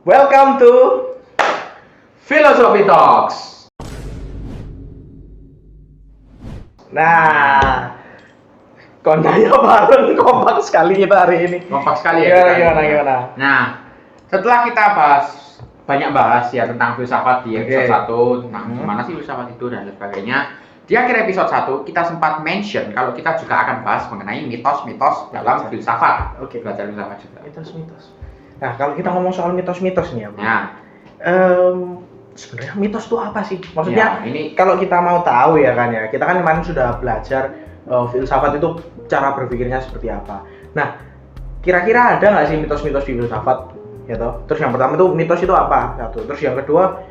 Welcome to Philosophy Talks. Nah, kondanya bareng kompak sekali kita hari ini. Kompak sekali ya. Gimana? Nah, setelah kita banyak bahas ya tentang filsafat di episode 1 tentang gimana sih filsafat itu dan sebagainya. Di akhir episode 1 kita sempat mention kalau kita juga akan bahas mengenai mitos-mitos dalam filsafat. Belajar filsafat juga. Mitos-mitos. Nah, kalau kita ngomong soal mitos-mitos nih ya, sebenarnya mitos itu apa sih? Maksudnya, kalau kita mau tahu ya kan ya, kita kan kemarin sudah belajar filsafat itu cara berpikirnya seperti apa. Nah, kira-kira ada nggak sih mitos-mitos di filsafat? Gitu. Terus yang pertama itu mitos itu apa? Satu. Terus yang kedua,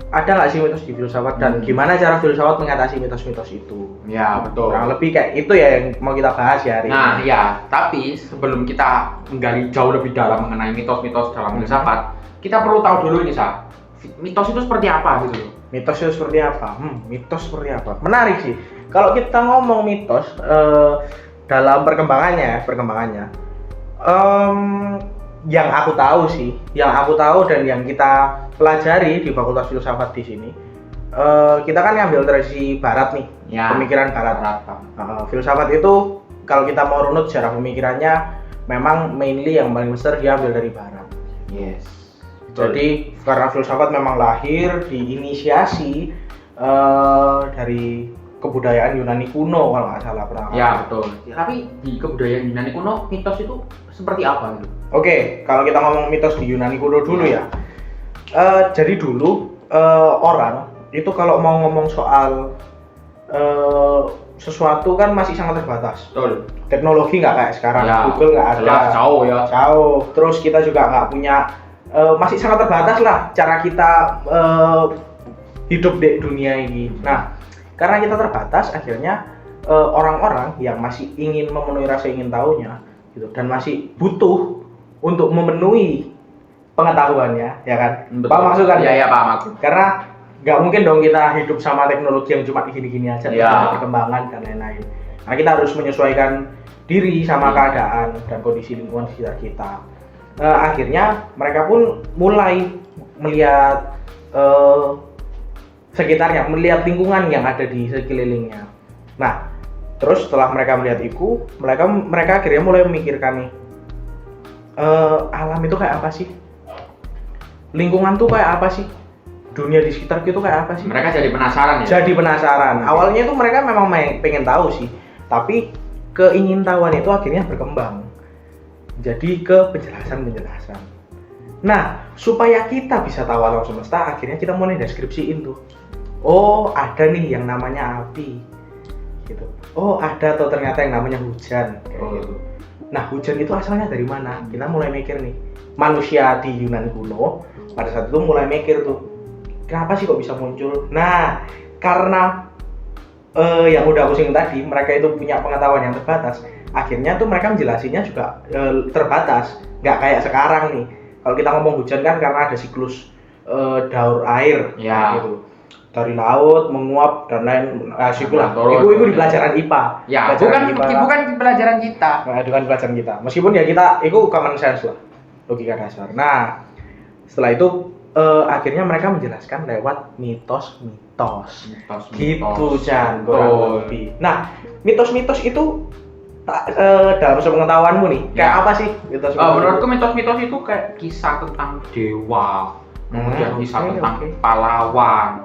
ada nggak sih mitos di filsafat dan gimana cara filsafat mengatasi mitos-mitos itu? Ya, betul. Kurang lebih kayak itu ya yang mau kita bahas ya hari ini. Nah, ya, tapi sebelum kita menggali jauh lebih dalam mengenai mitos-mitos dalam filsafat, kita perlu tahu dulu ini, Sa. Mitos itu seperti apa gitu? Mitos itu seperti apa? Mitos seperti apa? Menarik sih. Kalau kita ngomong mitos dalam perkembangannya, yang aku tahu dan yang kita pelajari di Fakultas Filsafat di sini, kita kan ngambil tradisi Barat nih, pemikiran Barat. Filsafat itu kalau kita mau runut secara pemikirannya, memang mainly yang paling besar diambil dari Barat. Yes. Jadi karena filsafat memang lahir diinisiasi dari kebudayaan Yunani kuno kalau nggak salah pernah. Ya betul. Tapi di kebudayaan Yunani kuno mitos itu seperti apa gitu? Oke, kalau kita ngomong mitos di Yunani kuno dulu ya. Jadi dulu orang itu kalau mau ngomong soal sesuatu kan masih sangat terbatas. Betul. Teknologi nggak kayak sekarang, ya, Google nggak ada. Jauh. Terus kita juga nggak punya, masih sangat terbatas lah cara kita hidup di dunia ini. Nah, karena kita terbatas, akhirnya orang-orang yang masih ingin memenuhi rasa ingin tahunya, gitu, dan masih butuh untuk memenuhi pengetahuannya, ya kan? Paham maksudnya? Iya, paham aku. Karena nggak mungkin dong kita hidup sama teknologi yang cuma gini-gini aja, tidak ada perkembangan dan lain-lain. Nah, kita harus menyesuaikan diri sama keadaan dan kondisi lingkungan sekitar kita. Akhirnya mereka pun mulai melihat sekitarnya, melihat lingkungan yang ada di sekelilingnya. Nah, terus setelah mereka melihat itu, mereka akhirnya mulai memikirkan nih, alam itu kayak apa sih? Lingkungan tuh kayak apa sih? Dunia di sekitar itu kayak apa sih? Mereka jadi penasaran ya? Jadi penasaran. Awalnya itu mereka memang pengen tahu sih, tapi keingintahuan itu akhirnya berkembang jadi ke penjelasan. Nah, supaya kita bisa tahu alam semesta, akhirnya kita mulai deskripsiin tuh. Oh, ada nih yang namanya api, gitu. Oh, ada tuh ternyata yang namanya hujan, kayak gitu. Nah, hujan itu asalnya dari mana? Kita mulai mikir nih. Manusia di Yunani kuno pada saat itu mulai mikir tuh, kenapa sih kok bisa muncul? Nah, karena yang udah aku singgung tadi, mereka itu punya pengetahuan yang terbatas. Akhirnya tuh mereka menjelasinya juga terbatas, nggak kayak sekarang nih. Kalau kita ngomong hujan kan karena ada siklus daur air, gitu, dari laut menguap dan lain sikulah. Itu di pelajaran IPA. Ya, bukan di pelajaran kita. Bukan pelajaran kita. Meskipun ya kita itu common sense lah, logika dasar. Nah, setelah itu akhirnya mereka menjelaskan lewat mitos-mitos. Gitu Chan, kurang lebih. Nah, mitos-mitos itu dalam sepengetahuanmu nih, kayak apa sih mitos? Menurutku mitos-mitos itu kayak kisah tentang dewa, kemudian kisah tentang pahlawan,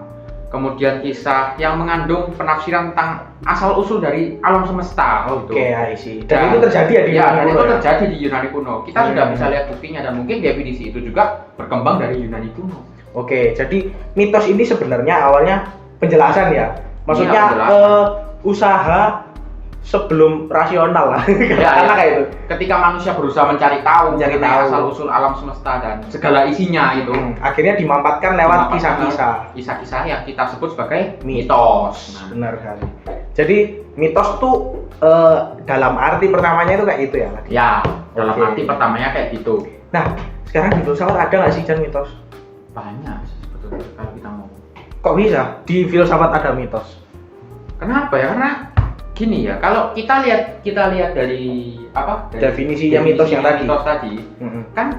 kemudian kisah yang mengandung penafsiran tentang asal-usul dari alam semesta. I see. Dan itu terjadi ya di Yunani kuno. Itu terjadi di Yunani kuno. Kita sudah bisa lihat buktinya dan mungkin definisi itu juga berkembang dari Yunani kuno. Jadi mitos ini sebenarnya awalnya penjelasan ya. Maksudnya usaha sebelum rasional lah. Karena kayak itu. Ketika manusia berusaha mencari tahu asal-usul alam semesta dan segala isinya itu, akhirnya dimampatkan lewat kisah-kisah yang kita sebut sebagai mitos. Benar sekali. Jadi mitos tuh dalam arti pertamanya itu kayak itu ya? Ya, dalam arti pertamanya kayak gitu. Nah, sekarang di filsafat ada nggak sih mitos? Banyak sebetulnya kalau kita ngomong. Kok bisa di filsafat ada mitos? Kenapa ya? Karena gini ya, kalau kita lihat dari definisi mitos yang tadi. Kan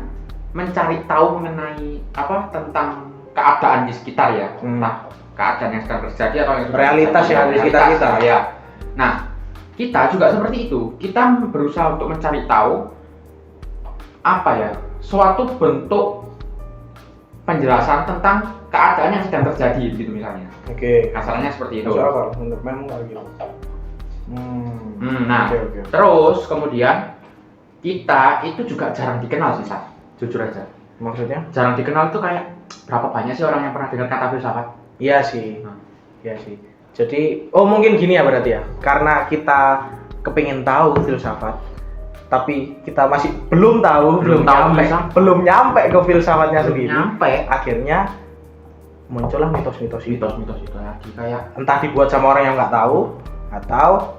mencari tahu mengenai apa tentang keadaan di sekitar ya, entah keadaan yang sedang terjadi atau yang sudah realitas terjadi, yang ada di sekitar kita ya. Nah, kita juga seperti itu. Kita berusaha untuk mencari tahu apa ya, suatu bentuk penjelasan tentang keadaan yang sedang terjadi gitu misalnya. Oke. Kasarnya seperti itu. Masuk akal, menurut memang kayak gitu. Nah, Oke. terus kemudian kita itu juga jarang dikenal sih, Sah. Jujur aja. Maksudnya? Jarang dikenal tuh kayak berapa banyak sih orang yang pernah dengar kata filsafat? Iya sih. Iya sih. Jadi, mungkin gini ya berarti ya. Karena kita kepingin tahu filsafat, tapi kita masih belum tahu, belum nyampe ke filsafatnya sendiri. Akhirnya muncullah mitos-mitos itu lagi, kayak entah dibuat sama orang yang nggak tahu atau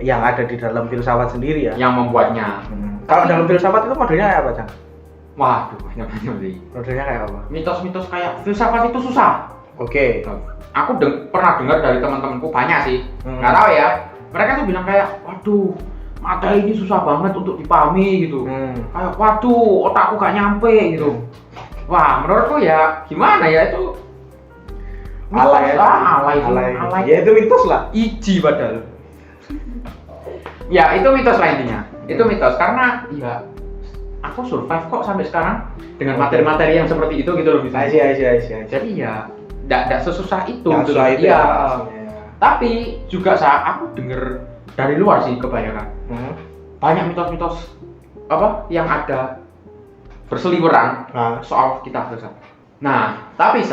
yang ada di dalam filsafat sendiri ya. Yang membuatnya. Kalau dalam filsafat itu modelnya kayak apa, Cang? Waduh, banyak sih. Modelnya kayak apa? Mitos-mitos kayak filsafat itu susah. Oke. Aku pernah dengar dari teman-temanku banyak sih. Nggak tahu ya. Mereka tuh bilang kayak, waduh, materi ini susah banget untuk dipahami gitu. Kayak, waduh, otakku gak nyampe gitu. Wah, menurutku ya gimana ya itu. Alay. Ya itu mitos lah. Iji padahal. Ya itu mitos lah intinya. Itu mitos karena ya aku survive kok sampai sekarang dengan materi-materi yang seperti itu gitu loh bisa. Iya. Jadi ya enggak sesusah itu gitu. Ya. Tapi juga aku denger dari luar sih kebanyakan. Banyak mitos-mitos apa yang ada berseliweran soal kita filsafat. Nah, tapi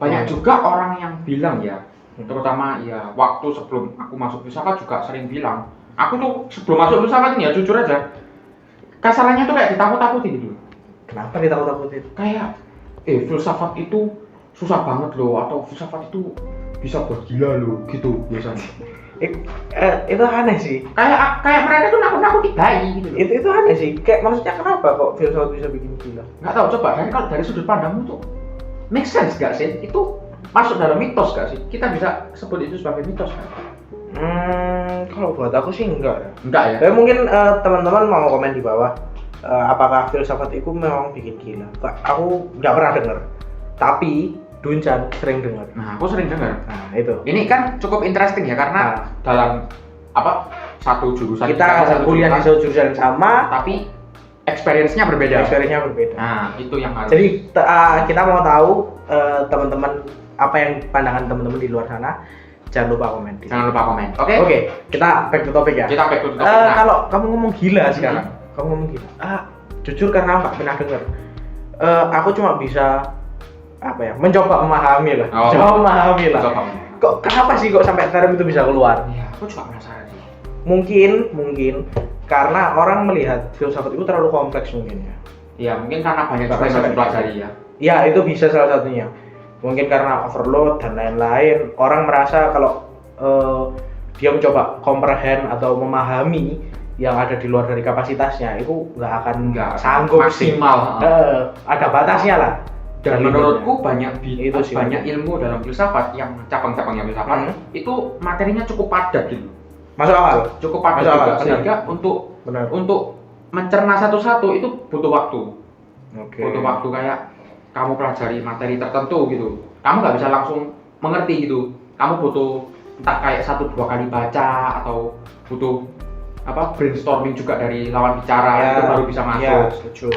banyak juga orang yang bilang ya, terutama ya waktu sebelum aku masuk filsafat juga sering bilang, aku tuh sebelum masuk filsafat ini ya jujur aja, kasarannya tuh kayak ditakut-takutin gitu. Kenapa ditakut-takutin? Kayak, filsafat itu susah banget loh, atau filsafat itu bisa buat gila loh, gitu biasanya. Itu aneh sih. Kayak mereka tuh nakut-nakuti bayi gitu. Itu aneh sih. Kayak maksudnya kenapa kok filsafat bisa bikin gila? Nggak tahu, coba dari sudut pandangmu tuh make sense gak sih? Itu masuk dalam mitos gak sih? Kita bisa sebut itu sebagai mitos kan? Kalau buat aku sih enggak ya. Enggak ya? Tapi mungkin teman-teman mau komen di bawah apakah filsafat itu memang bikin gila. Aku nggak pernah dengar. Tapi Duncan sering dengar. Nah, aku sering dengar. Nah, itu. Ini kan cukup interesting ya karena dalam satu jurusan kita kuliah di satu jurusan sama, tapi experience-nya berbeda. Nah, itu yang harus. Jadi kita mau tahu teman-teman apa yang pandangan teman-teman di luar sana. Jangan lupa komen. Oke, kita back to topic ya. Kalau kamu ngomong gila sekarang, jujur karena nggak pernah dengar. Aku cuma bisa mencoba memahami lah. Kok kenapa sih kok sampai term itu bisa keluar? Ya, aku juga penasaran sih. Mungkin karena orang melihat filsafat itu terlalu kompleks mungkin ya. Iya, mungkin karena banyak juga yang dipelajari ya. Ya, itu bisa salah satunya. Mungkin karena overload dan lain-lain, orang merasa kalau dia mencoba comprehend atau memahami yang ada di luar dari kapasitasnya itu nggak akan sanggup maksimal. Ada batasnya lah. Dan menurutku banyak ilmu dalam filsafat yang cabang-cabangnya filsafat itu materinya cukup padat gitu. Masuk akal. Cukup padat juga sehingga untuk mencerna satu-satu itu butuh waktu. Butuh waktu kayak kamu pelajari materi tertentu gitu. Kamu nggak bisa langsung mengerti gitu. Kamu butuh entah kayak 1-2 kali baca atau butuh brainstorming juga dari lawan bicara itu baru bisa masuk. Ya, setuju.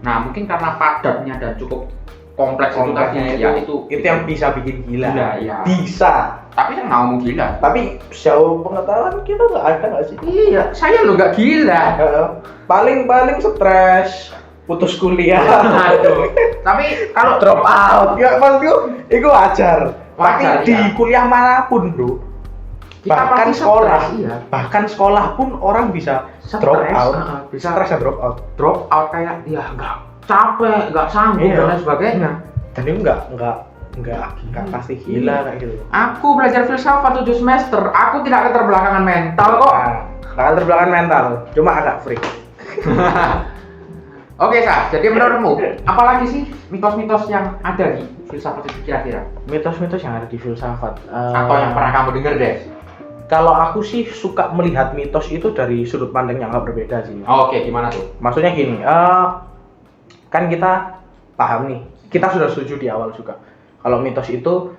Nah, mungkin karena padatnya dan cukup kompleks itu tadi ya itu yang bisa bikin gila. Ya. Bisa. Tapi yang mau gila. Tapi sejauh pengetahuan kita nggak sih? Iya, saya lo nggak gila. Paling stres, putus kuliah. Aduh. Tapi kalau drop out, ya maksudku, itu wajar. Tapi di kuliah manapun bro, bahkan sekolah pun orang bisa drop out, stres drop out kayak ya nggak capek, nggak sanggup dan lain sebagainya. Dan itu nggak pasti gila kayak gitu. Aku belajar filsafat 7 semester, aku tidak keterbelakangan mental kok. Nggak keterbelakangan mental, cuma agak freak. Oke, Sah. Jadi menurutmu, apalagi sih mitos-mitos yang ada di filsafat itu kira-kira? Mitos-mitos yang ada di filsafat atau yang pernah kamu dengar deh? Kalau aku sih suka melihat mitos itu dari sudut pandang yang agak berbeda sih. Oke, gimana tuh? Maksudnya gini, kan kita paham nih, kita sudah setuju di awal juga kalau mitos itu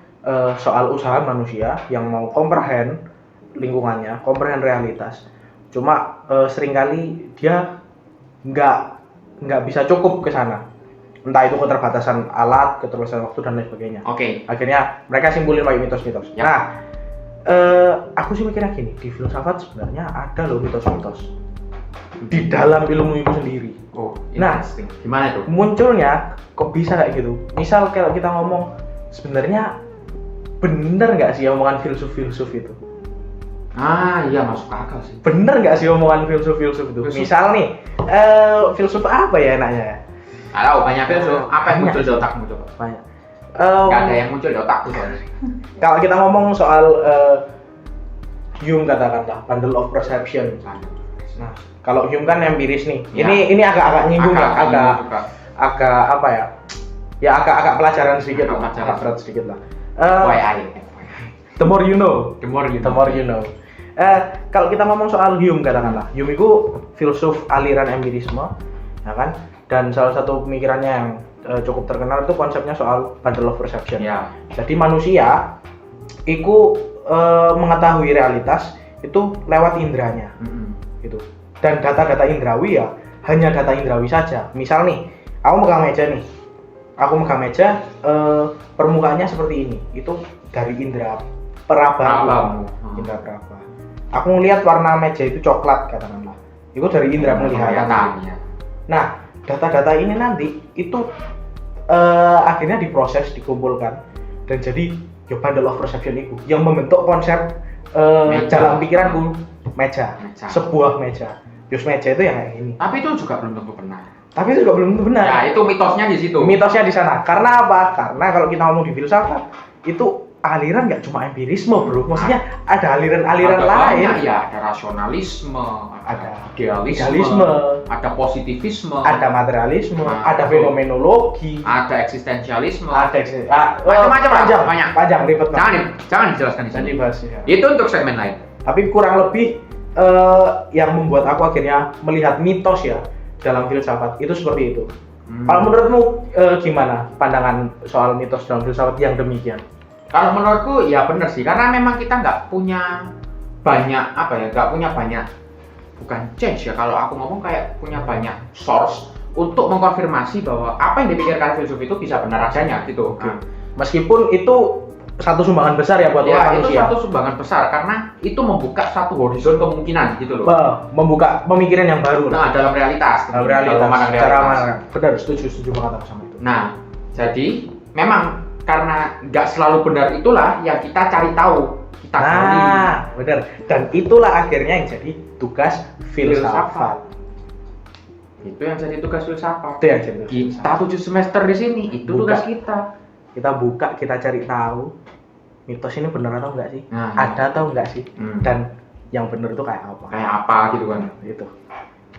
soal usaha manusia yang mau comprehend lingkungannya, comprehend realitas. Cuma seringkali dia nggak bisa cukup ke sana. Entah itu keterbatasan alat, keterbatasan waktu dan lain sebagainya. Oke. Akhirnya mereka simpulin pakai mitos-mitos. Ya. Nah, aku sih mikirnya gini, di filsafat sebenarnya ada loh mitos-mitos di dalam ilmu itu sendiri. Oh, Nah, interesting. Gimana itu? Munculnya kok bisa kayak gitu? Misal kalau kita ngomong sebenarnya bener nggak sih omongan filsuf-filsuf itu? Ah, iya masuk akal sih. Bener nggak sih omongan filsuf-filsuf itu? Filsuf. Misal nih, filsuf apa ya enaknya? Nggak tahu, banyak filsuf. Apa yang Banyak. muncul di otakmu coba? Banyak. Nggak ada yang muncul di otakku soalnya. Kalau kita ngomong soal Hume katakanlah, bundle of perception. Nah, kalau Hume kan empiris nih. Ya. Ini agak nyinggung ya, Agak agak apa ya? Ya agak pelajaran sedikit Agak lah, pelajaran. agak berat sedikit lah. FYI. The more you know. The more you The more you know. Kalau kita ngomong soal Hume katakanlah, Hume itu filsuf aliran empirisme, ya kan? Dan salah satu pemikirannya yang cukup terkenal itu konsepnya soal bundle of perception. Ya. Jadi manusia itu mengetahui realitas itu lewat indranya, gitu. Dan data-data indrawi ya hanya data indrawi saja. Misal nih, aku megang meja nih, permukaannya seperti ini, itu dari indra peraba. Indra peraba. Aku ngelihat warna meja itu coklat katakanlah, itu dari indra penglihatan. Ya. Nah, data-data ini nanti itu akhirnya diproses, dikumpulkan dan jadi bundle of perception itu yang membentuk konsep dalam pikiranku meja. Sebuah meja. Just meja itu yang kayak gini. Tapi itu juga belum tentu benar. Tapi itu juga belum tentu benar. Ya, itu mitosnya di situ. Mitosnya di sana. Karena apa? Karena kalau kita ngomong di filsafat itu aliran nggak cuma empirisme, bro. Maksudnya ada aliran-aliran lain. Banyak, ya, ada rasionalisme, ada idealisme, ada positivisme, ada materialisme, Nah, ada fenomenologi, ada eksistensialisme, ada macam-macam lah, banyak. Panjang ribet banget. Jangan dijelaskan di sini. Nanti bahas ya. Itu untuk segmen lain. Tapi kurang lebih yang membuat aku akhirnya melihat mitos ya dalam filsafat itu seperti itu. Kalau menurutmu gimana pandangan soal mitos dalam filsafat yang demikian? Kalau menurutku ya benar sih, karena memang kita nggak punya banyak bukan change ya, kalau aku ngomong kayak punya banyak source untuk mengkonfirmasi bahwa apa yang dipikirkan filsuf itu bisa benar adanya gitu. Nah, meskipun itu satu sumbangan besar ya buat ya, manusia. itu satu sumbangan besar karena itu membuka satu horizon kemungkinan gitu loh. Membuka pemikiran yang baru. Nah, dalam realitas. Dalam realitas. memandang Secara realitas. mana? Benar, setuju banget aku sama itu. Nah, jadi memang karena nggak selalu benar itulah yang kita cari tahu, kita gali. Benar. Dan itulah akhirnya yang jadi tugas filsafat. Itu yang jadi tugas filsafat. Itu yang jadi tugas Kita 7 semester di sini, itu Buka. tugas kita. Kita buka, kita cari tahu mitos ini benar atau enggak sih? Nah, Ada atau enggak sih? Hmm. Dan yang benar itu kayak apa? Kayak apa gitu kan.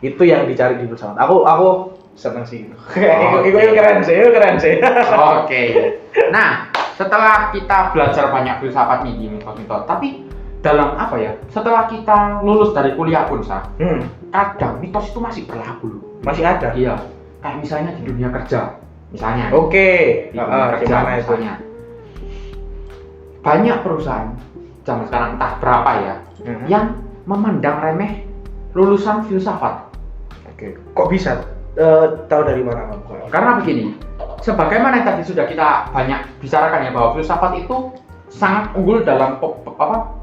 Itu yang dicari di filsafat. Aku seneng sih. Oke. Itu keren sih. Oke. Nah, setelah kita belajar banyak filsafat nih di mitos-mitos, tapi dalam apa ya? Setelah kita lulus dari kuliah pun, kadang mitos itu masih berlaku loh. Masih ada. Iya. Kayak misalnya di dunia kerja, misalnya. Oke. Di dunia kerja Gimana itu? misalnya. Banyak perusahaan zaman sekarang entah berapa ya, yang memandang remeh lulusan filsafat. Oke. Kok bisa? Tahu dari mana kamu? Karena begini, sebagaimana yang tadi sudah kita banyak bicarakan ya bahwa filsafat itu sangat unggul dalam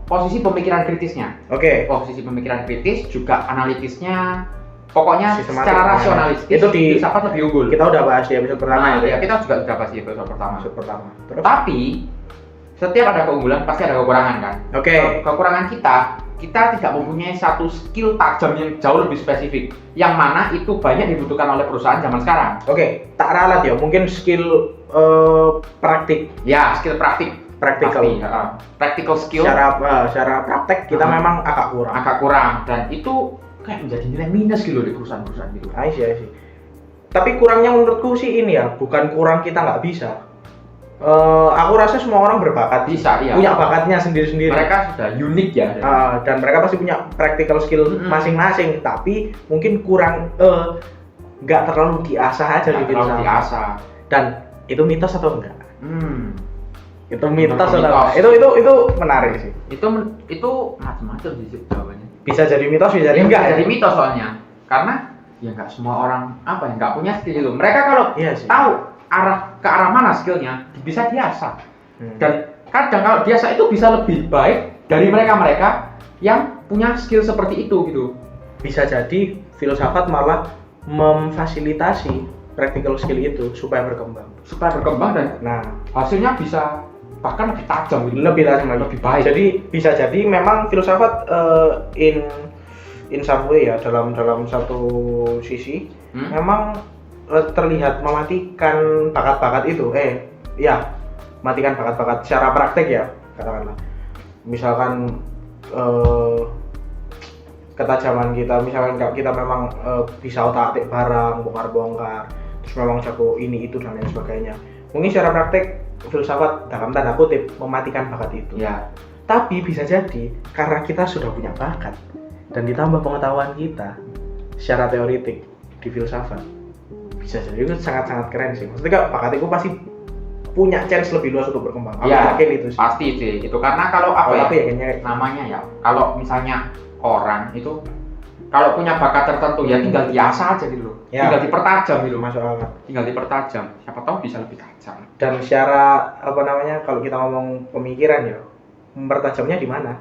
posisi pemikiran kritisnya. Oke. Posisi pemikiran kritis juga analitisnya, pokoknya Sistematik. secara rasionalistis Itu di- filsafat lebih unggul. Kita udah bahas di episode pertama ya, kita juga sudah bahas di episode pertama. Episode pertama. Terus? Tapi setiap ada keunggulan pasti ada kekurangan kan. Oke. Kekurangan kita tidak mempunyai satu skill tajam yang jauh lebih spesifik, yang mana itu banyak dibutuhkan oleh perusahaan zaman sekarang. Oke, tak ralat ya. Mungkin skill praktik, Ya, skill practical, practical skill secara praktek kita memang agak kurang. dan itu kayak menjadi nilai minus gitu di perusahaan-perusahaan gitu. I see. Tapi kurangnya menurutku sih ini ya, bukan kurang kita nggak bisa. Aku rasa semua orang berbakat, Bisa, iya. punya bakatnya sendiri-sendiri. Mereka sudah unik ya. Dan mereka pasti punya practical skill masing-masing, tapi mungkin kurang nggak terlalu diasah aja di Nggak terlalu filsafat. diasah. Dan itu mitos atau enggak? Itu mitos atau Mitos. enggak? Itu menarik sih. Itu macam-macam sih jawabannya. Bisa jadi mitos, bisa jadi Jadi enggak. jadi Ya? mitos soalnya. Karena ya nggak semua orang nggak punya skill itu. Mereka kalau Iya sih. tahu ke arah mana skillnya bisa diasah. Hmm. Dan kadang kalau diasah itu bisa lebih baik dari mereka yang punya skill seperti itu gitu. Bisa jadi filsafat malah memfasilitasi practical skill itu supaya berkembang. Supaya berkembang dan Nah, hasilnya bisa bahkan lebih tajam gitu. lebih tajam lagi. Lebih baik. Jadi bisa jadi memang filsafat in some way ya dalam satu sisi memang terlihat mematikan bakat-bakat itu. Matikan bakat-bakat secara praktek ya katakanlah. Misalkan ketajaman kita, misalkan kita memang bisa otak-atik barang, bongkar-bongkar, terus memang jago ini itu dan lain sebagainya. Mungkin secara praktek filsafat dalam tanda kutip mematikan bakat itu. Ya. Tapi bisa jadi karena kita sudah punya bakat dan ditambah pengetahuan kita secara teoritik di filsafat, bisa jadi itu sangat-sangat keren sih. Maksudnya bakat itu pasti punya chance lebih luas untuk berkembang. Aku Ya, yakin itu sih. pasti sih. Itu karena kalau apa Kalau ya? aku yakinnya Namanya ya. Kalau misalnya orang itu kalau punya bakat tertentu ya tinggal diasah aja gitu loh. Ya. Tinggal dipertajam gitu. masuk akal. Tinggal dipertajam. Siapa tahu bisa lebih tajam. Dan secara kalau kita ngomong pemikiran ya, mempertajamnya di mana?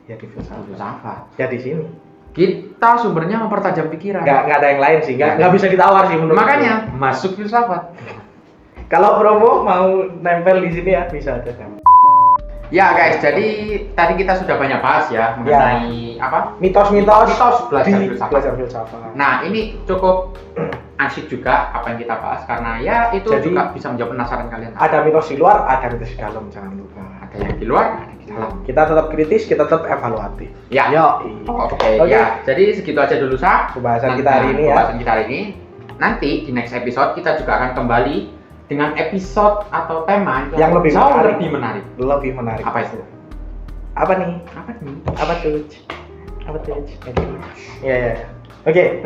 Ya di filsafat. Filsafat. Ya di sini. Kita sumbernya mempertajam pikiran. Nggak ada yang lain sih. Nggak Nggak bisa ditawar sih menurut Makanya masuk filsafat. Kalau promo mau nempel di sini ya bisa aja. Ya guys, jadi tadi kita sudah banyak bahas ya mengenai apa? Mitos-mitos belajar di filsafat. belajar filsafat. Nah, ini cukup asik juga apa yang kita bahas karena ya itu Jadi, juga bisa menjawab penasaran kalian. Ada mitos di luar, ada mitos di dalam, jangan lupa. Ada yang di luar, ada yang di dalam. Kita tetap kritis, kita tetap evaluatif. Ya. Yo. Oke, ya. Jadi segitu aja dulu Sa. Pembahasan kita hari ini ya. Pembahasan kita hari ini. Nanti di next episode kita juga akan kembali dengan episode atau tema Yang lebih jauh menarik. lebih menarik. Lebih menarik. Apa itu? Apa nih? Apa nih? Apa tuh? Apa tuh? Ya. Oke.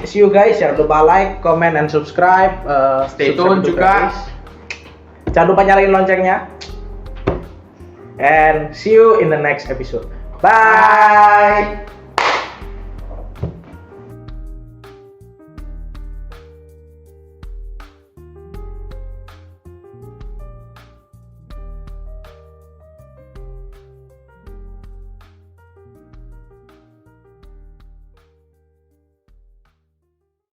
See you guys. Jangan lupa like, comment, and subscribe. Stay Subscribe tune juga. guys. Jangan lupa nyalain loncengnya. And see you in the next episode. Bye.